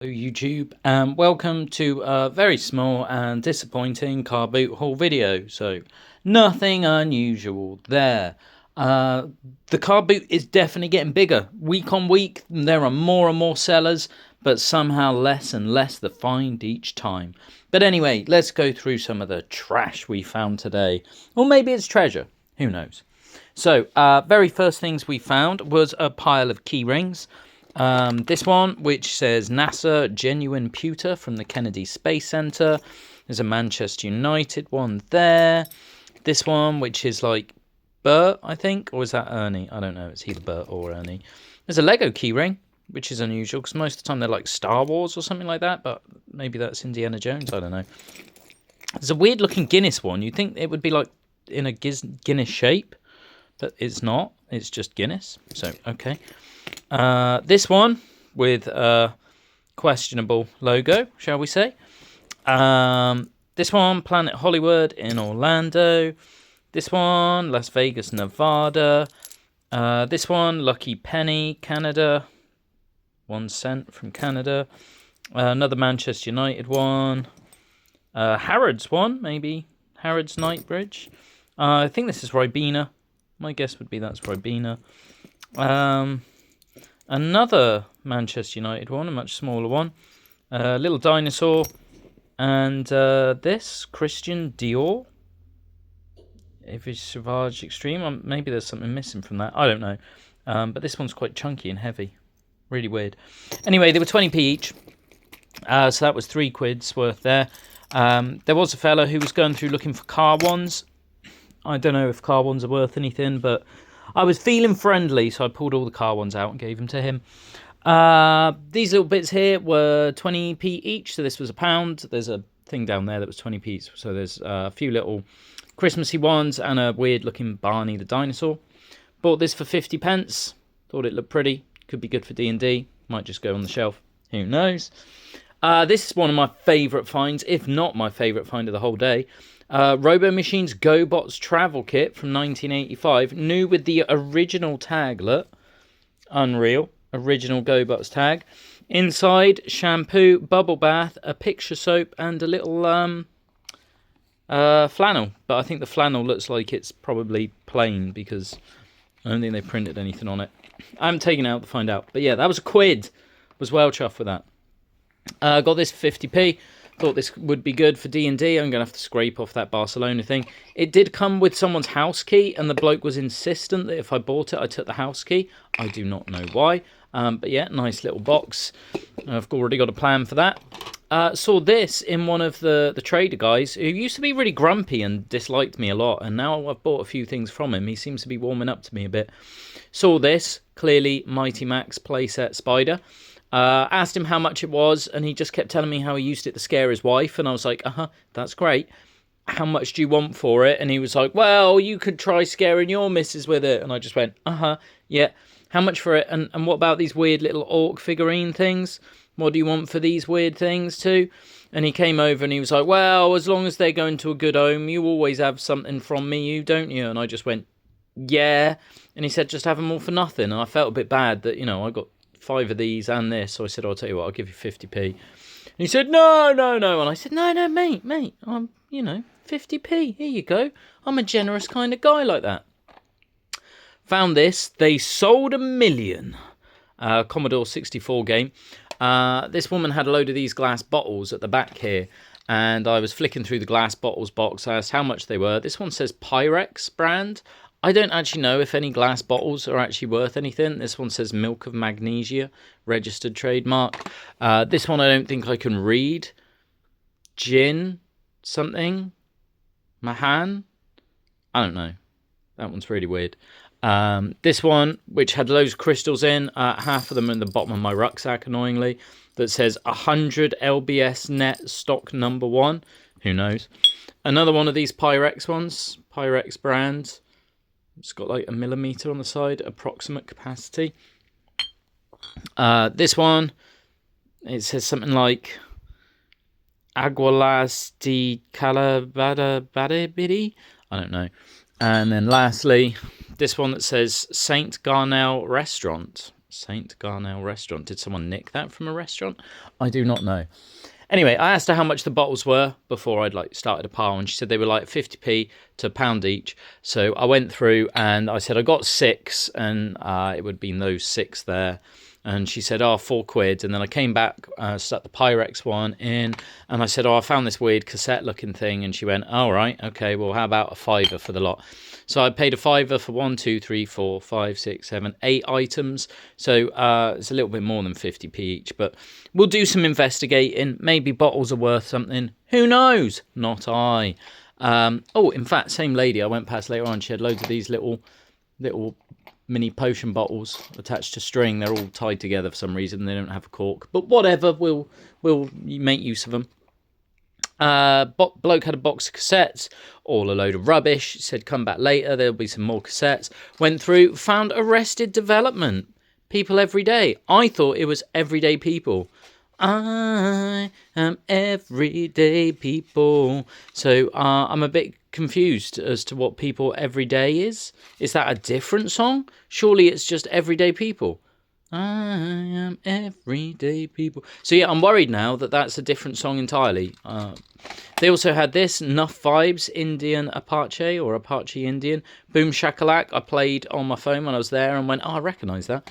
Hello YouTube, and welcome to a very small and disappointing car boot haul video. So nothing unusual there. The car boot is definitely getting bigger week on week. There are more and more sellers, but somehow less and less the find each time. But anyway, let's go through some of the trash we found today, or maybe it's treasure, who knows. So very first things we found was a pile of key rings. This one, which says NASA Genuine Pewter from the Kennedy Space Center. There's a Manchester United one there. This one, which is like Bert, I think, or is that Ernie? I don't know. It's either Bert or Ernie. There's a Lego keyring, which is unusual because most of the time they're like Star Wars or something like that, but maybe that's Indiana Jones. I don't know. There's a weird looking Guinness one. You'd think it would be like in a Guinness shape, but it's not. It's just Guinness. So, okay. This one with a questionable logo, shall we say. This one, Planet Hollywood in Orlando. This one, Las Vegas, Nevada. This one, Lucky Penny, Canada. 1 cent from Canada. Another Manchester United one. Harrods one, maybe. Harrods Knightsbridge. I think this is Ribena. My guess would be that's Ribena. Another Manchester United one, a much smaller one. Little dinosaur. And this, Christian Dior. If it's Sauvage Extreme. Maybe there's something missing from that. I don't know. But this one's quite chunky and heavy. Really weird. Anyway, they were 20p each. So that was £3 worth there. There was a fella who was going through looking for car ones. I don't know if car ones are worth anything, but I was feeling friendly, so I pulled all the car ones out and gave them to him. These little bits here were 20p each, so this was £1. There's a thing down there that was 20p each, so there's a few little Christmassy ones and a weird-looking Barney the dinosaur. Bought this for 50p. Thought it looked pretty. Could be good for D&D. Might just go on the shelf. Who knows? This is one of my favourite finds, if not my favourite find of the whole day. Robo Machine's GoBots travel kit from 1985, new with the original tag. Look, unreal, original GoBots tag. Inside, shampoo, bubble bath, a picture soap, and a little flannel. But I think the flannel looks like it's probably plain because I don't think they printed anything on it. I haven't taken it out to find out, but yeah, that was £1. Was well chuffed with that. Got this for 50p. Thought this would be good for D&D. I'm going to have to scrape off that Barcelona thing. It did come with someone's house key, and the bloke was insistent that if I bought it, I took the house key. I do not know why. But yeah, nice little box. I've already got a plan for that. Saw this in one of the trader guys who used to be really grumpy and disliked me a lot, and now I've bought a few things from him. He seems to be warming up to me a bit. Saw this, clearly Mighty Max playset spider. Asked him how much it was, and he just kept telling me how he used it to scare his wife, and I was like, that's great. How much do you want for it? And he was like, well, you could try scaring your missus with it. And I just went, yeah. How much for it? And what about these weird little orc figurine things? What do you want for these weird things too? And he came over and he was like, well, as long as they're going to a good home, you always have something from me, you don't you? And I just went, yeah. And he said, just have them all for nothing. And I felt a bit bad that, I got 5 of these and this. So I said, I'll tell you what, I'll give you 50p. And he said, no. And I said, no, mate, I'm, 50p. Here you go. I'm a generous kind of guy like that. Found this. They sold 1 million. Commodore 64 game. This woman had a load of these glass bottles at the back here. And I was flicking through the glass bottles box. I asked how much they were. This one says Pyrex brand. I don't actually know if any glass bottles are actually worth anything. This one says Milk of Magnesia, registered trademark. This one I don't think I can read. Gin something. Mahan. I don't know. That one's really weird. This one, which had loads of crystals in, half of them in the bottom of my rucksack, annoyingly, that says 100 LBS net stock number 1. Who knows? Another one of these Pyrex ones. Pyrex brand. It's got like 1 millimeter on the side, approximate capacity. This one, it says something like Agualas de Calabada. I don't know. And then lastly, this one that says Saint Garnell Restaurant. Saint Garnell restaurant. Did someone nick that from a restaurant? I do not know. Anyway, I asked her how much the bottles were before I'd started a pile, and she said they were like 50p to a pound each. So I went through and I said I got 6, and it would have been those 6 there. And she said, oh, £4. And then I came back, stuck the Pyrex one in, and I said, oh, I found this weird cassette-looking thing. And she went, all right, okay, well, how about a £5 for the lot? So I paid a £5 for 1, 2, 3, 4, 5, 6, 7, 8 items. So it's a little bit more than 50p each. But we'll do some investigating. Maybe bottles are worth something. Who knows? Not I. In fact, same lady I went past later on. She had loads of these little mini potion bottles attached to string. They're all tied together for some reason. They don't have a cork, but whatever. We'll make use of them. Bloke had a box of cassettes, all a load of rubbish. He said come back later, there'll be some more cassettes. Went through, found Arrested Development. People every day. I thought it was Everyday People. I am everyday people. So I'm a bit confused as to what People Everyday is. Is that a different song? Surely it's just Everyday People. I am everyday people. So yeah, I'm worried now that that's a different song entirely. They also had this, Nuff Vibes, Indian Apache or Apache Indian. Boom Shakalak, I played on my phone when I was there and went, oh, I recognise that.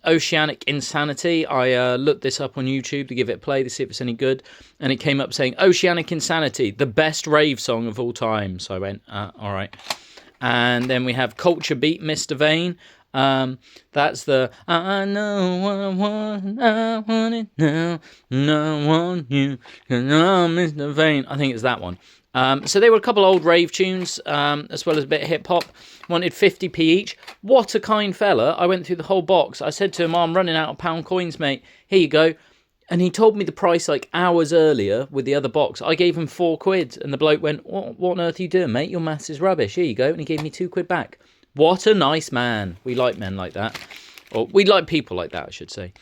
Oceanic Insanity, I looked this up on YouTube to give it a play to see if it's any good. And it came up saying, Oceanic Insanity, the best rave song of all time. So I went, all right. And then we have Culture Beat, Mr. Vane. That's the I know what I want it now, and I want you, and I'm Mr. Vane. I think it's that one. So they were a couple old rave tunes, as well as a bit of hip hop. Wanted 50p each. What a kind fella. I went through the whole box. I said to him, I'm running out of pound coins, mate. Here you go. And he told me the price like hours earlier with the other box. I gave him £4, and the bloke went, what on earth are you doing, mate? Your maths is rubbish. Here you go. And he gave me £2 back. What a nice man. We like men like that. Or we like people like that, I should say.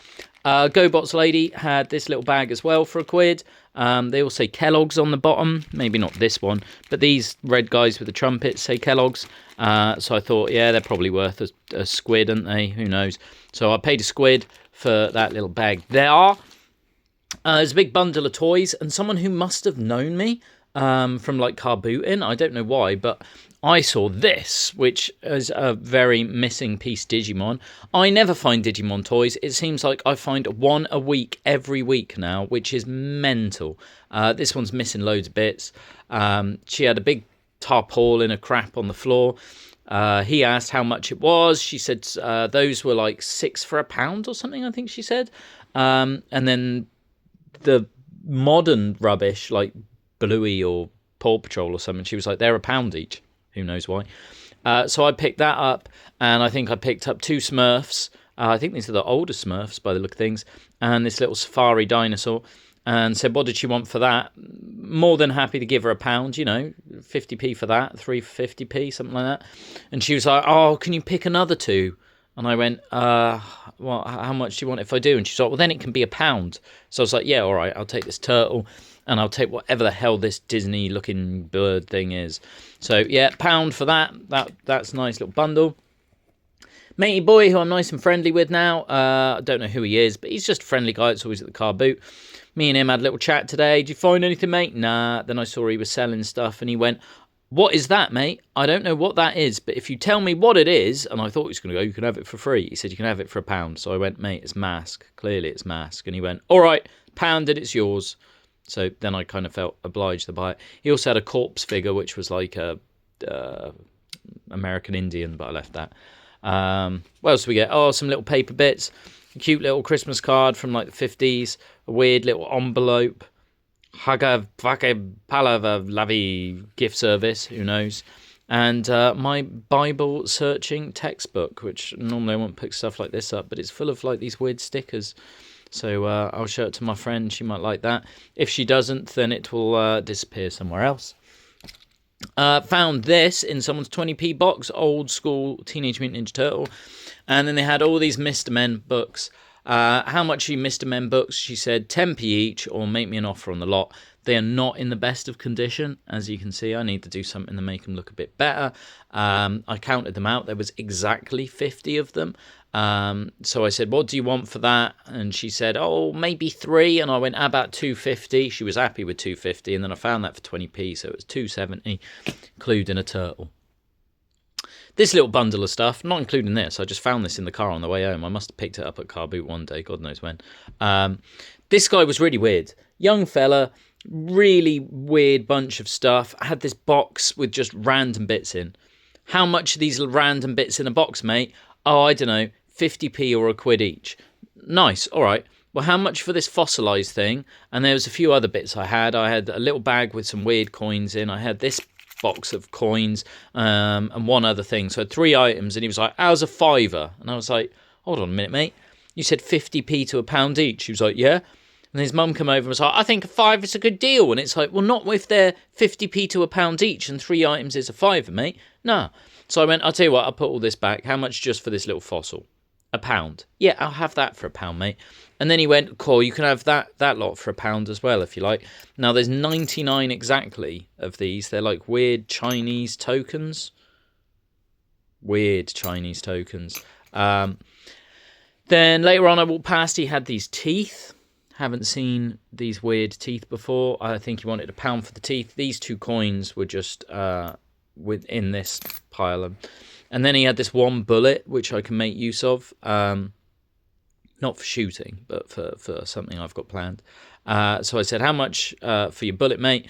GoBots lady had this little bag as well for £1. They all say Kellogg's on the bottom. Maybe not this one, but these red guys with the trumpets say Kellogg's. So I thought, yeah, they're probably worth a squid, aren't they? Who knows? So I paid £1 for that little bag there. There's a big bundle of toys, and someone who must have known me from like carbooting. I don't know why, but I saw this, which is a very missing piece Digimon. I never find Digimon toys. It seems like I find one a week every week now, which is mental. This one's missing loads of bits. She had a big tarpaulin of crap on the floor. He asked how much it was. She said those were like £6 for £1 or something, I think she said. And then the modern rubbish, like Bluey or Paw Patrol or something, she was like, they're £1 each. Who knows why? So I picked that up, and I think I picked up 2 Smurfs. I think these are the older Smurfs by the look of things, and this little safari dinosaur, and said, what did she want for that? More than happy to give her £1, 50p for that, 3 for 50p, something like that. And she was like, oh, can you pick another 2? And I went, well, how much do you want if I do? And she's like, well, then it can be £1. So I was like, yeah, all right, I'll take this turtle, and I'll take whatever the hell this Disney-looking bird thing is. So, yeah, £1 for that. That's a nice little bundle. Matey boy, who I'm nice and friendly with now. I don't know who he is, but he's just a friendly guy that's always at the car boot. Me and him had a little chat today. Did you find anything, mate? Nah. Then I saw he was selling stuff, and he went, what is that, mate? I don't know what that is, but if you tell me what it is, and I thought he was going to go, you can have it for free. He said, you can have it for £1. So I went, mate, it's mask. Clearly it's mask. And he went, all right, £1 and it's yours. So then I kind of felt obliged to buy it. He also had a corpse figure, which was like a American Indian, but I left that. What else do we get? Oh, some little paper bits. A cute little Christmas card from like the 50s. A weird little envelope. Haga Vake Palava Lavi gift service. Who knows? And my Bible searching textbook, which normally I won't pick stuff like this up, but it's full of like these weird stickers. So I'll show it to my friend. She might like that. If she doesn't, then it will disappear somewhere else. Found this in someone's 20p box, old school Teenage Mutant Ninja Turtle. And then they had all these Mr. Men books. How much are you Mr. Men books? She said 10p each, or make me an offer on the lot. They are not in the best of condition. As you can see, I need to do something to make them look a bit better. I counted them out. There was exactly 50 of them. So I said, what do you want for that? And she said, oh, maybe 3. And I went, how about 250? She was happy with 250. And then I found that for 20p. So it was 270, including a turtle. This little bundle of stuff, not including this. I just found this in the car on the way home. I must have picked it up at Carboot one day. God knows when. This guy was really weird. Young fella, really weird bunch of stuff. I had this box with just random bits in. How much are these random bits in a box, mate? Oh, I don't know, 50p or £1 each. Nice, all right. Well, how much for this fossilised thing? And there was a few other bits I had. I had a little bag with some weird coins in. I had this box of coins and one other thing. So I had 3 items, and he was like, how's a £5? And I was like, hold on a minute, mate. You said 50p to £1 each. He was like, yeah. And his mum came over and was like, I think a £5 is a good deal. And it's like, well, not if they're 50p to £1 each and 3 items is a £5, mate. Nah. So I went, I'll tell you what, I'll put all this back. How much just for this little fossil? £1. Yeah, I'll have that for £1, mate. And then he went, cool, you can have that lot for £1 as well, if you like. Now, there's 99 exactly of these. They're like weird Chinese tokens. Weird Chinese tokens. Then later on, I walked past, he had these teeth. Haven't seen these weird teeth before. I think he wanted £1 for the teeth. These 2 coins were just within this pile. And then he had this 1 bullet, which I can make use of. Not for shooting, but for something I've got planned. So I said, how much for your bullet, mate?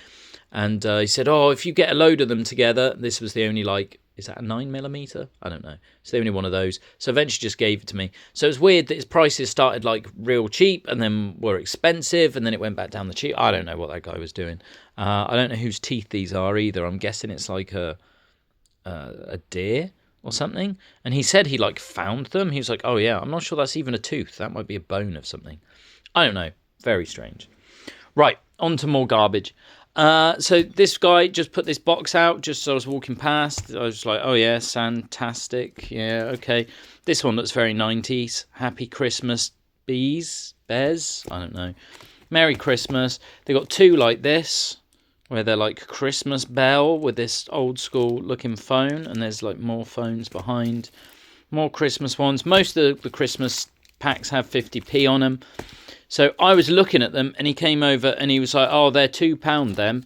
And he said, oh, if you get a load of them together. This was the only, like, is that a 9mm? I don't know. It's the only one of those. So eventually just gave it to me. So it's weird that his prices started like real cheap and then were expensive and then it went back down the cheap. I don't know what that guy was doing. I don't know whose teeth these are either. I'm guessing it's like a deer or something. And he said he like found them. He was like, oh yeah, I'm not sure that's even a tooth. That might be a bone of something. I don't know. Very strange. Right, on to more garbage. So this guy just put this box out just as I was walking past. I was like, oh yeah, fantastic. Yeah, okay. This one looks very 90s. Happy Christmas, bears? I don't know. Merry Christmas. They got 2 like this, where they're like Christmas bell with this old school looking phone. And there's like more phones behind. More Christmas ones. Most of the Christmas packs have 50p on them. So I was looking at them and he came over and he was like, oh, they're £2 them.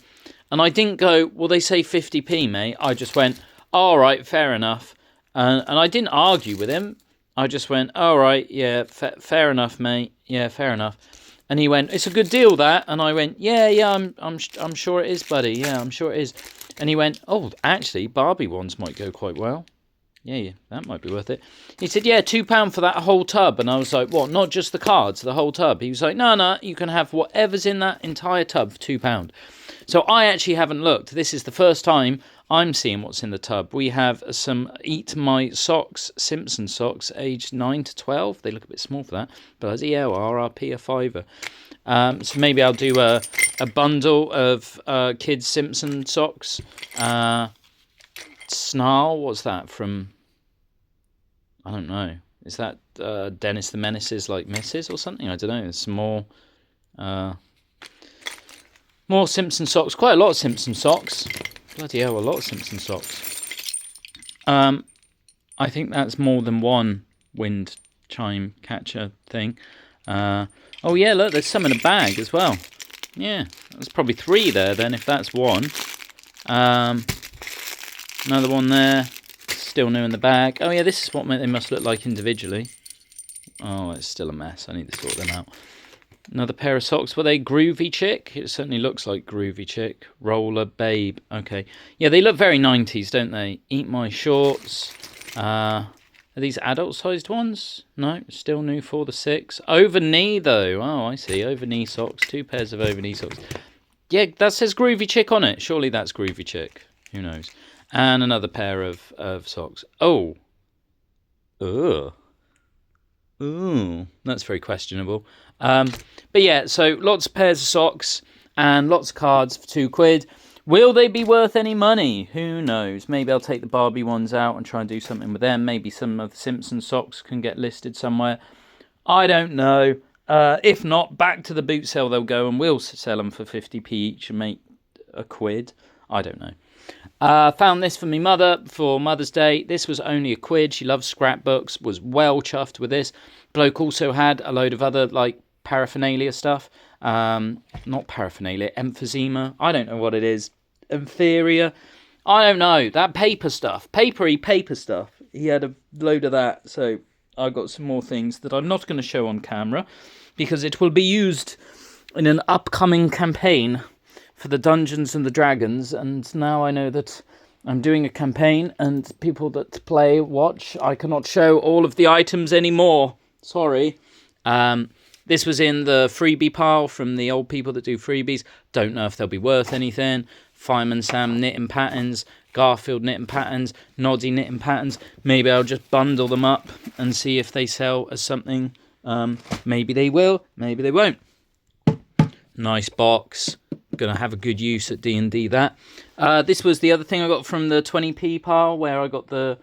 And I didn't go, well, they say 50p, mate. I just went, all right, fair enough. And I didn't argue with him. I just went, all right, yeah, fair enough, mate. Yeah, fair enough. And he went, it's a good deal, that. And I went, yeah, I'm sure it is, buddy. Yeah, I'm sure it is. And he went, oh, actually, Barbie ones might go quite well. Yeah, that might be worth it. He said, yeah, £2 for that whole tub. And I was like, what, not just the cards, the whole tub? He was like, no, you can have whatever's in that entire tub for £2. So I actually haven't looked. This is the first time I'm seeing what's in the tub. We have some Eat My Socks, Simpson socks, aged 9 to 12. They look a bit small for that. But yeah, RRP a £5. So maybe I'll do a bundle of kids' Simpson socks. Snarl, what's that from? I don't know. Is that Dennis the Menace's like missus or something? I don't know. There's some more Simpson socks. Quite a lot of Simpson socks. Bloody hell, a lot of Simpson socks. I think that's more than one wind chime catcher thing. Oh yeah, look, there's some in a bag as well. Yeah, there's probably 3 there then if that's one. Another one there. Still new in the bag. Oh yeah, this is what they must look like individually. Oh, it's still a mess. I need to sort them out. Another pair of socks. Were they Groovy Chick? It certainly looks like Groovy Chick. Roller Babe. Okay. Yeah, they look very 90s, don't they? Eat My Shorts. Are these adult-sized ones? No, still new for the 6. Over knee, though. Oh, I see. Over knee socks. 2 pairs of over knee socks. Yeah, that says Groovy Chick on it. Surely that's Groovy Chick. Who knows? And another pair of socks. Oh. Ugh. Ooh. That's very questionable. But yeah, so lots of pairs of socks and lots of cards for £2. Will they be worth any money? Who knows? Maybe I'll take the Barbie ones out and try and do something with them. Maybe some of the Simpson socks can get listed somewhere. I don't know. If not, back to the boot sale they'll go and we'll sell them for 50p each and make £1. I don't know. Found this for my mother for Mother's Day. This was only £1. She loves scrapbooks, was well chuffed with this. Bloke also had a load of other, like, paraphernalia stuff. Not paraphernalia, emphysema. I don't know what it is. Inferior. I don't know. That paper stuff. Papery paper stuff. He had a load of that. So I got some more things that I'm not going to show on camera, because it will be used in an upcoming campaign for the Dungeons and the Dragons. And now I know that I'm doing a campaign and people that play watch. I cannot show all of the items anymore. Sorry. This was in the freebie pile from the old people that do freebies. Don't know if they'll be worth anything. Fireman Sam knitting patterns, Garfield knitting patterns, Noddy knitting patterns. Maybe I'll just bundle them up and see if they sell as something. Maybe they will, maybe they won't. Nice box. Gonna have a good use at D&D that. This was the other thing I got from the 20p pile, where I got the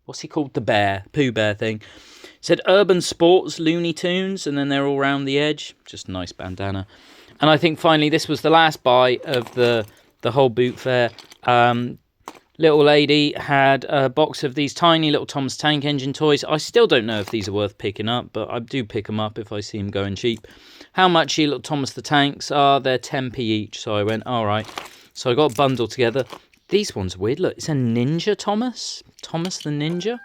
what's he called? The bear, Pooh Bear thing. It said Urban Sports Looney Tunes, and then they're all round the edge. Just a nice bandana. And I think finally this was the last buy of the whole boot fair. Little lady had a box of these tiny little Thomas Tank Engine toys. I still don't know if these are worth picking up, but I do pick them up if I see them going cheap. How much little Thomas the Tanks are? They're 10p each. So I went, all right. So I got a bundle together. These ones are weird. Look, it's a Ninja Thomas. Thomas the Ninja.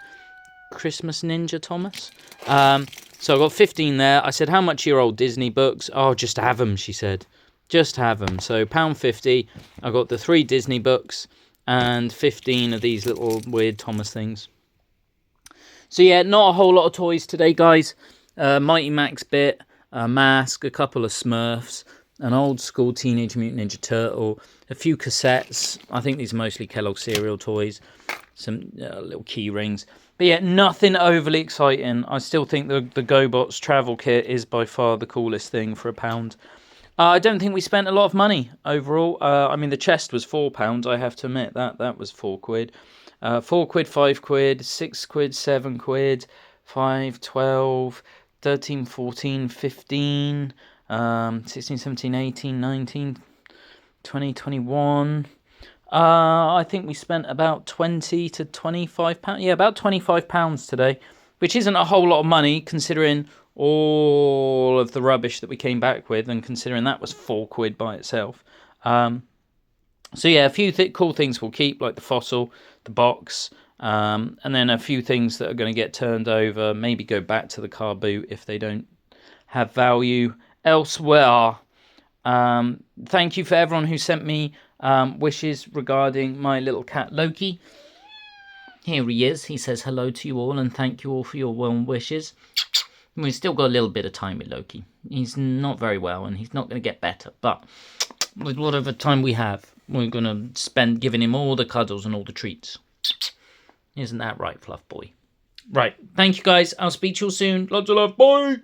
Christmas Ninja Thomas. So I got 15 there. I said, how much are your old Disney books? Oh, just have them, she said. Just have them. So £1.50. I got the 3 Disney books and 15 of these little weird Thomas things. So yeah, not a whole lot of toys today, guys. Mighty Max bit, a mask, a couple of Smurfs, an old school Teenage Mutant Ninja Turtle, a few cassettes. I think these are mostly Kellogg cereal toys, some little key rings. But yeah, nothing overly exciting. I still think the GoBots travel kit is by far the coolest thing for £1. I don't think we spent a lot of money overall. I mean, the chest was £4, I have to admit. That was £4. £4, £5, £6, £7, 5, 12, 13, 14, 15, 16, 17, 18, 19, 20, 21. I think we spent about £20 to £25. Yeah, about £25 today, which isn't a whole lot of money considering all of the rubbish that we came back with, and considering that was £4 by itself. So yeah, a few cool things we'll keep, like the fossil, the box, and then a few things that are going to get turned over, maybe go back to the car boot if they don't have value elsewhere. Thank you for everyone who sent me wishes regarding my little cat Loki. Here he is. He says hello to you all and thank you all for your warm wishes. We've still got a little bit of time with Loki. He's not very well and he's not going to get better. But with whatever time we have, we're going to spend giving him all the cuddles and all the treats. Isn't that right, Fluff Boy? Right. Thank you, guys. I'll speak to you all soon. Lots of love. Bye.